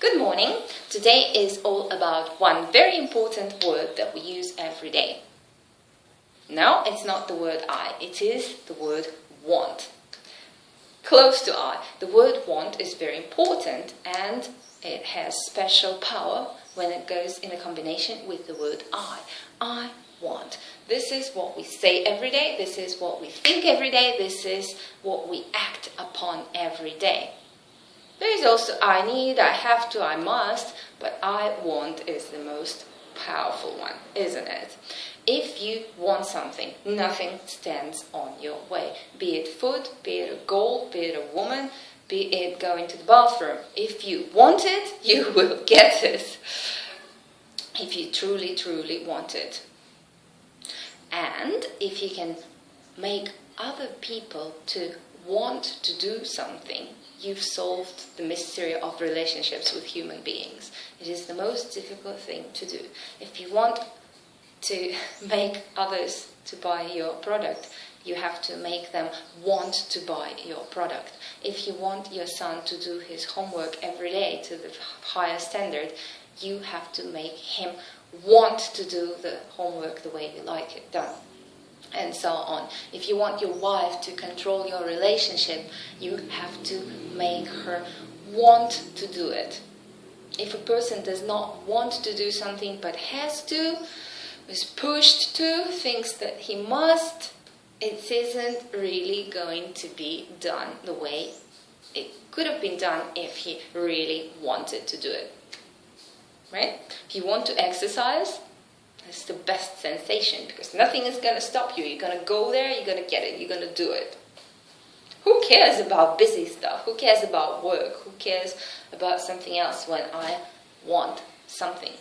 Good morning. Today is all about one very important word that we use every day. No, it's not the word I, it is the word want. Close to I. The word want is very important and it has special power when it goes in a combination with the word I. I want. This is what we say every day, this is what we think every day, this is what we act upon every day. There is also I need, I have to, I must, but I want is the most powerful one, isn't it? If you want something, nothing stands on your way. Be it food, be it a goal, be it a woman, be it going to the bathroom. If you want it, you will get it. If you truly, truly want it. And if you can make other people to want to do something, you've solved the mystery of relationships with human beings. It is the most difficult thing to do. If you want to make others to buy your product, you have to make them want to buy your product. If you want your son to do his homework every day to the higher standard, you have to make him want to do the homework the way you like it done. And so on. If you want your wife to control your relationship, you have to make her want to do it. If a person does not want to do something but has to, is pushed to, thinks that he must, it isn't really going to be done the way it could have been done if he really wanted to do it. Right? If you want to exercise, it's the best sensation because nothing is going to stop you. You're going to go there, you're going to get it, you're going to do it. Who cares about busy stuff? Who cares about work? Who cares about something else when I want something?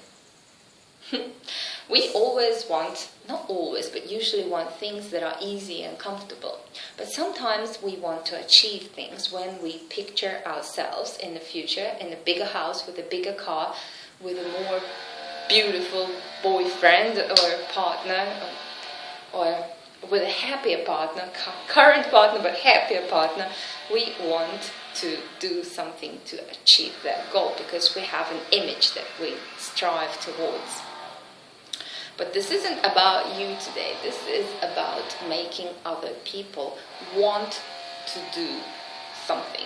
We always want, not always, but usually want things that are easy and comfortable. But sometimes we want to achieve things when we picture ourselves in the future in a bigger house with a bigger car, with a more beautiful boyfriend or partner, or with a happier partner, current partner but happier partner. We want to do something to achieve that goal because we have an image that we strive towards. But this isn't about you today. This is about making other people want to do something.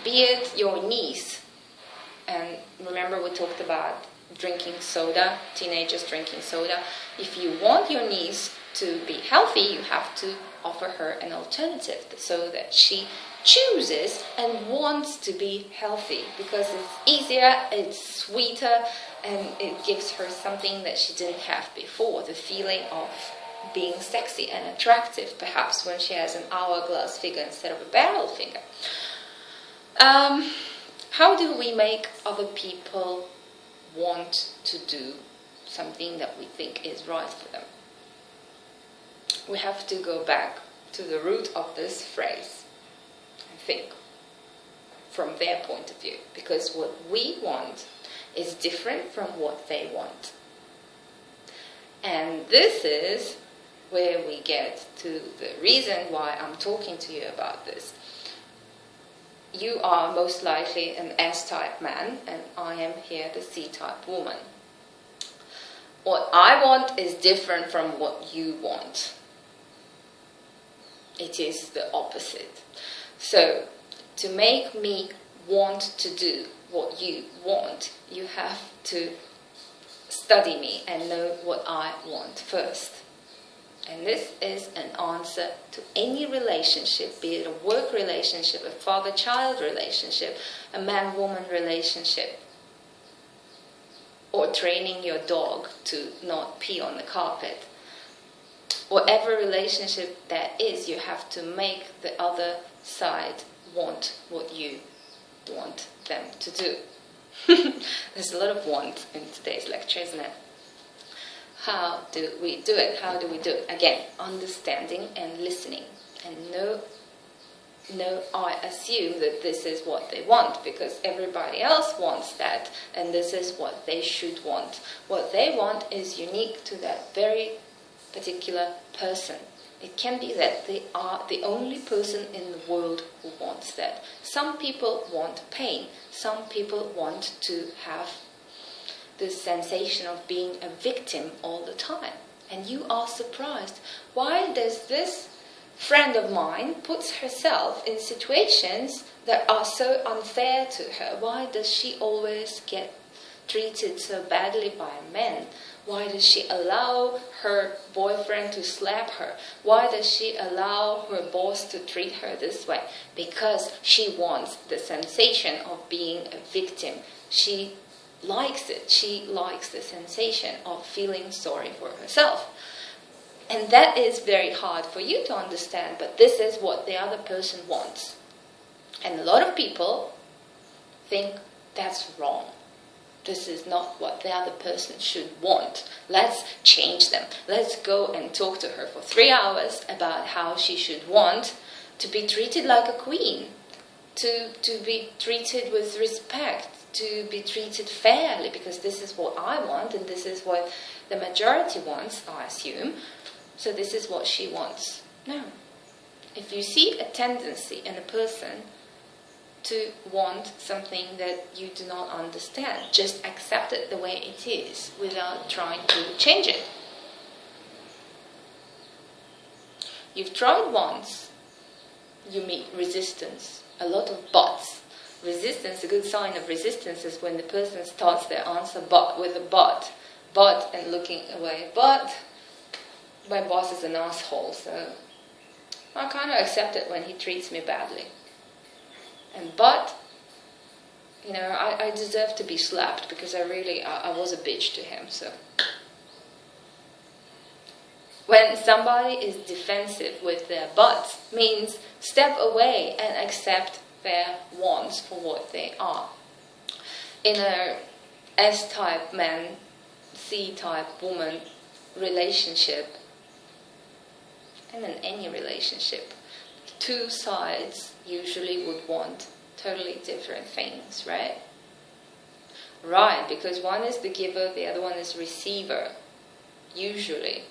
Be it your niece, and remember we talked about drinking soda, teenagers drinking soda. If you want your niece to be healthy, you have to offer her an alternative so that she chooses and wants to be healthy because it's easier, it's sweeter, and it gives her something that she didn't have before, the feeling of being sexy and attractive, perhaps when she has an hourglass figure instead of a barrel figure. How do we make other people want to do something that we think is right for them? We have to go back to the root of this phrase, I think, from their point of view, because what we want is different from what they want. And this is where we get to the reason why I'm talking to you about this. You are most likely an S-type man, and I am here the C-type woman. What I want is different from what you want. It is the opposite. So, to make me want to do what you want, you have to study me and know what I want first. And this is an answer to any relationship, be it a work relationship, a father-child relationship, a man-woman relationship, or training your dog to not pee on the carpet. Whatever relationship that is, you have to make the other side want what you want them to do. There's a lot of want in today's lecture, isn't it? How do we do it? How do we do it? Again, understanding and listening. And no, I assume that this is what they want because everybody else wants that and this is what they should want. What they want is unique to that very particular person. It can be that they are the only person in the world who wants that. Some people want pain. Some people want to have this sensation of being a victim all the time. And you are surprised. Why does this friend of mine put herself in situations that are so unfair to her? Why does she always get treated so badly by men? Why does she allow her boyfriend to slap her? Why does she allow her boss to treat her this way? Because she wants the sensation of being a victim. She likes it. She likes the sensation of feeling sorry for herself. And that is very hard for you to understand, but this is what the other person wants. And a lot of people think that's wrong. This is not what the other person should want. Let's change them. Let's go and talk to her for 3 hours about how she should want to be treated like a queen, to be treated with respect, to be treated fairly, because this is what I want and this is what the majority wants, I assume. So this is what she wants. No. If you see a tendency in a person to want something that you do not understand, just accept it the way it is without trying to change it. You've tried once, you meet resistance, a lot of buts. Resistance, a good sign of resistance is when the person starts their answer with a but and looking away. But my boss is an asshole, so I kind of accept it when he treats me badly. But, I deserve to be slapped because I was a bitch to him, so. When somebody is defensive with their buts, means step away and accept their wants for what they are. In a S-type man, C-type woman relationship, and in any relationship, two sides usually would want totally different things, right? Right, because one is the giver, the other one is receiver, usually.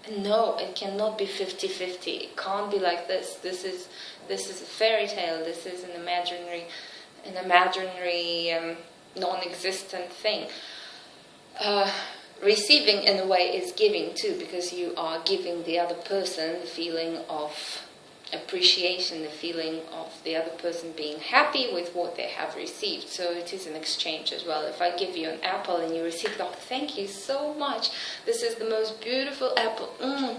And no, it cannot be 50-50. It can't be like this. This is a fairy tale. This is an imaginary, non-existent thing. Receiving, in a way, is giving too, because you are giving the other person the feeling of appreciation, the feeling of the other person being happy with what they have received. So it is an exchange as well. If I give you an apple and you receive, oh, thank you so much. This is the most beautiful apple.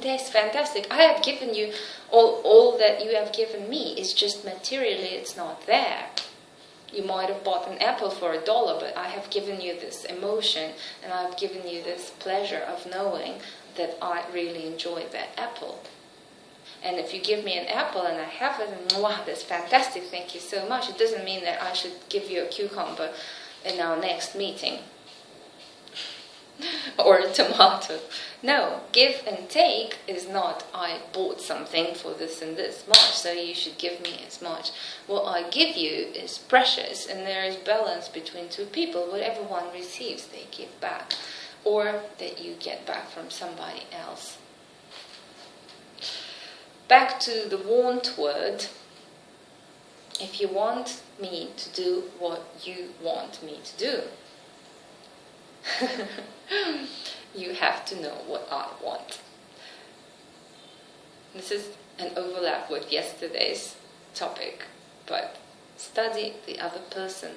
Tastes fantastic. I have given you all that you have given me. It's just materially, it's not there. You might have bought an apple for $1, but I have given you this emotion and I've given you this pleasure of knowing that I really enjoyed that apple. And if you give me an apple and I have it, and wow, that's fantastic, thank you so much. It doesn't mean that I should give you a cucumber in our next meeting. Or a tomato. No, give and take is not, I bought something for this and this much, so you should give me as much. What I give you is precious, and there is balance between two people. Whatever one receives, they give back. Or that you get back from somebody else. Back to the want word. If you want me to do what you want me to do, you have to know what I want. This is an overlap with yesterday's topic, but study the other person.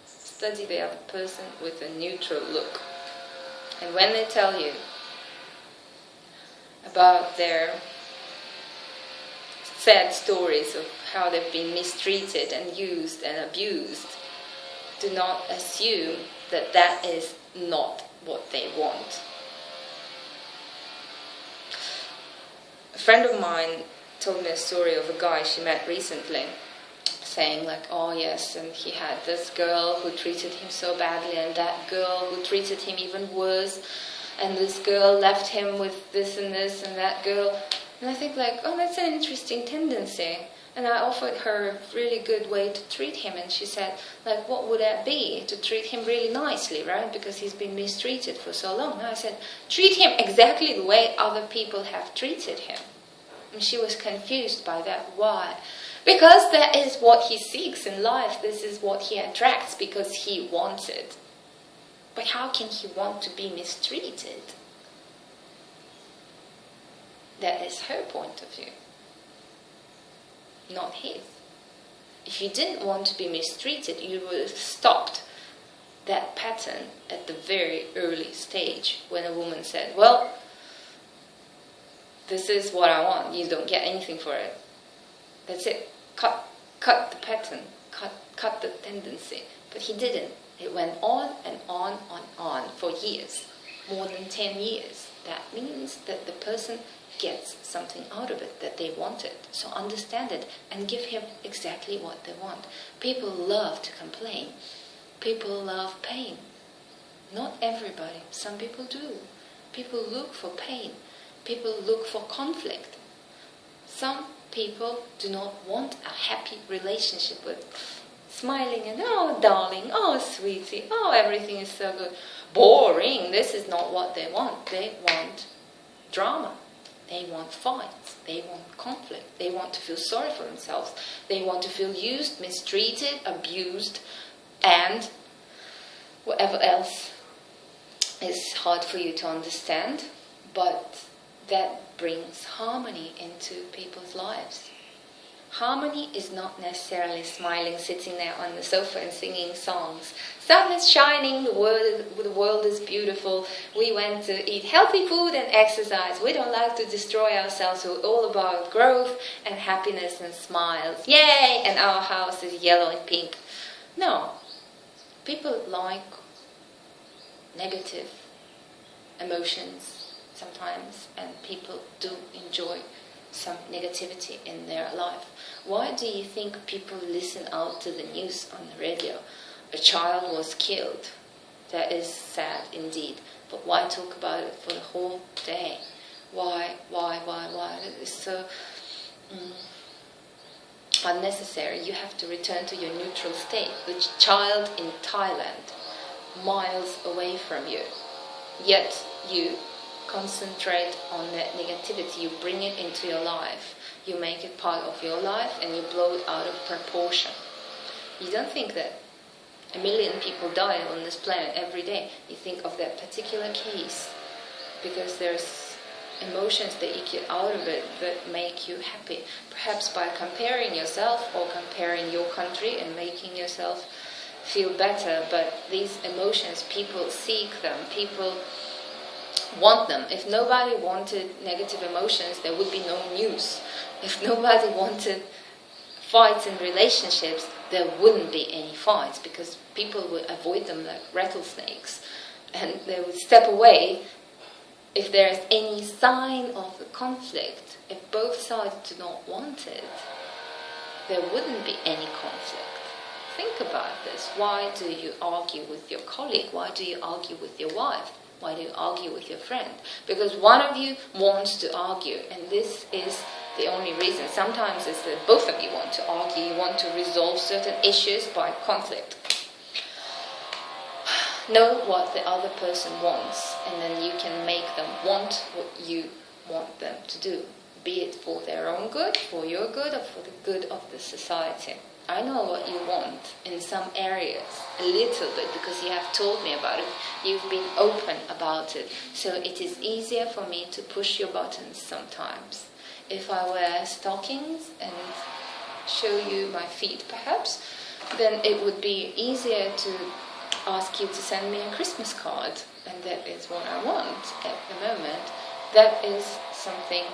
Study the other person with a neutral look. And when they tell you about their sad stories of how they've been mistreated and used and abused, do not assume that that is not what they want. A friend of mine told me a story of a guy she met recently, saying like, oh yes, and he had this girl who treated him so badly, and that girl who treated him even worse, and this girl left him with this and that girl. And I think like, oh, that's an interesting tendency. And I offered her a really good way to treat him, and she said, like, what would that be? To treat him really nicely, right? Because he's been mistreated for so long. And I said, treat him exactly the way other people have treated him. And she was confused by that. Why? Because that is what he seeks in life. This is what he attracts because he wants it. But how can he want to be mistreated? That is her point of view, not his. If you didn't want to be mistreated, you would have stopped that pattern at the very early stage when a woman said, well, this is what I want, you don't get anything for it. That's it. Cut the pattern, cut the tendency. But he didn't. It went on and on and on for years, more than 10 years. That means that the person gets something out of it that they wanted. So understand it and give him exactly what they want. People love to complain. People love pain. Not everybody. Some people do. People look for pain. People look for conflict. Some people do not want a happy relationship with smiling and, oh, darling, oh, sweetie, oh, everything is so good. Boring. This is not what they want. They want drama. They want fights. They want conflict. They want to feel sorry for themselves. They want to feel used, mistreated, abused, and whatever else is hard for you to understand. But that brings harmony into people's lives. Harmony is not necessarily smiling, sitting there on the sofa and singing songs. Sun is shining, the world is beautiful, we went to eat healthy food and exercise. We don't like to destroy ourselves, we're all about growth and happiness and smiles. Yay! And our house is yellow and pink. No. People like negative emotions sometimes, and people do enjoy some negativity in their life. Why do you think people listen out to the news on the radio? A child was killed. That is sad indeed. But why talk about it for the whole day? Why? It is so unnecessary. You have to return to your neutral state. The child in Thailand, miles away from you. Yet you concentrate on that negativity, you bring it into your life, you make it part of your life, and you blow it out of proportion. You don't think that 1 million people die on this planet every day. You think of that particular case because there's emotions that you get out of it that make you happy. Perhaps by comparing yourself or comparing your country and making yourself feel better, but these emotions, people seek them, people want them. If nobody wanted negative emotions, there would be no news. If nobody wanted fights in relationships, there wouldn't be any fights because people would avoid them like rattlesnakes and they would step away if there is any sign of the conflict. If both sides do not want it, there wouldn't be any conflict. Think about this. Why do you argue with your colleague? Why do you argue with your wife? Why do you argue with your friend? Because one of you wants to argue, and this is the only reason. Sometimes it's that both of you want to argue, you want to resolve certain issues by conflict. Know what the other person wants, and then you can make them want what you want them to do, be it for their own good, for your good, or for the good of the society. I know what you want in some areas, a little bit, because you have told me about it. You've been open about it. So it is easier for me to push your buttons sometimes. If I wear stockings and show you my feet, perhaps, then it would be easier to ask you to send me a Christmas card. And that is what I want at the moment. That is something...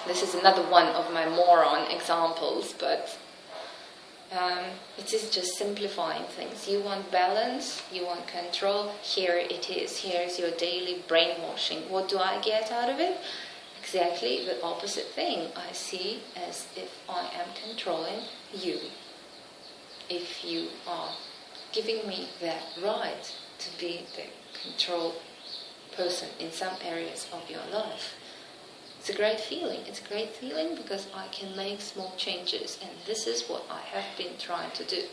This is another one of my moron examples, but... it is just simplifying things. You want balance, you want control, here it is. Here's your daily brainwashing. What do I get out of it? Exactly the opposite thing. I see as if I am controlling you. If you are giving me that right to be the control person in some areas of your life. It's a great feeling. It's a great feeling because I can make small changes, and this is what I have been trying to do.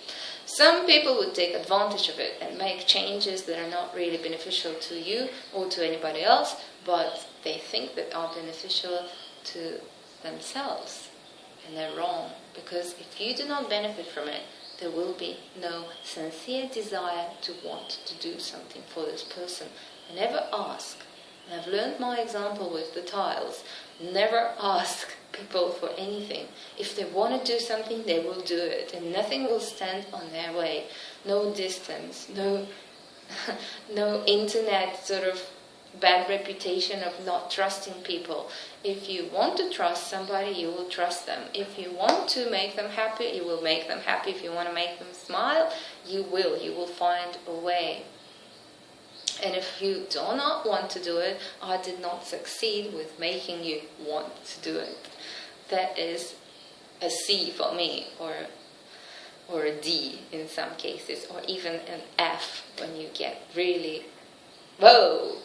Some people would take advantage of it and make changes that are not really beneficial to you or to anybody else, but they think that are beneficial to themselves. And they're wrong, because if you do not benefit from it, there will be no sincere desire to want to do something for this person. And never ask. And I've learned my example with the tiles. Never ask people for anything. If they want to do something, they will do it, and nothing will stand on their way. No distance, no internet sort of bad reputation of not trusting people. If you want to trust somebody, you will trust them. If you want to make them happy, you will make them happy. If you want to make them smile, you will. You will find a way. And if you do not want to do it, I did not succeed with making you want to do it. That is a C for me, or a D in some cases, or even an F when you get really, whoa,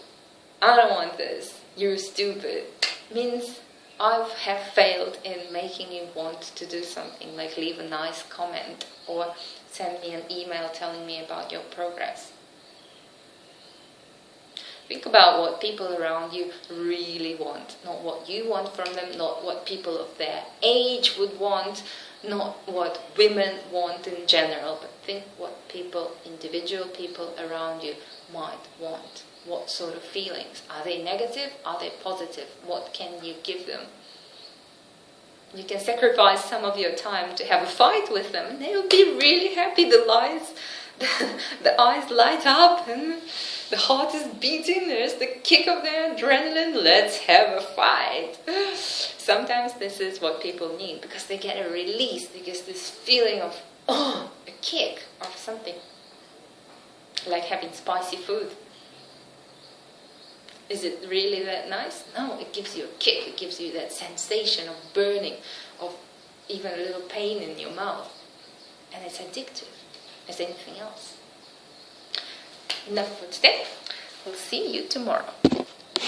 I don't want this, you're stupid. Means I have failed in making you want to do something, like leave a nice comment or send me an email telling me about your progress. Think about what people around you really want, not what you want from them, not what people of their age would want, not what women want in general, but think what people, individual people around you might want. What sort of feelings? Are they negative? Are they positive? What can you give them? You can sacrifice some of your time to have a fight with them, and they will be really happy. The eyes light up and the heart is beating. There's the kick of their adrenaline. Let's have a fight. Sometimes this is what people need, because they get a release. They get this feeling of, a kick of something. Like having spicy food. Is it really that nice? No, it gives you a kick. It gives you that sensation of burning, of even a little pain in your mouth. And it's addictive as anything else. Enough for today. We'll see you tomorrow.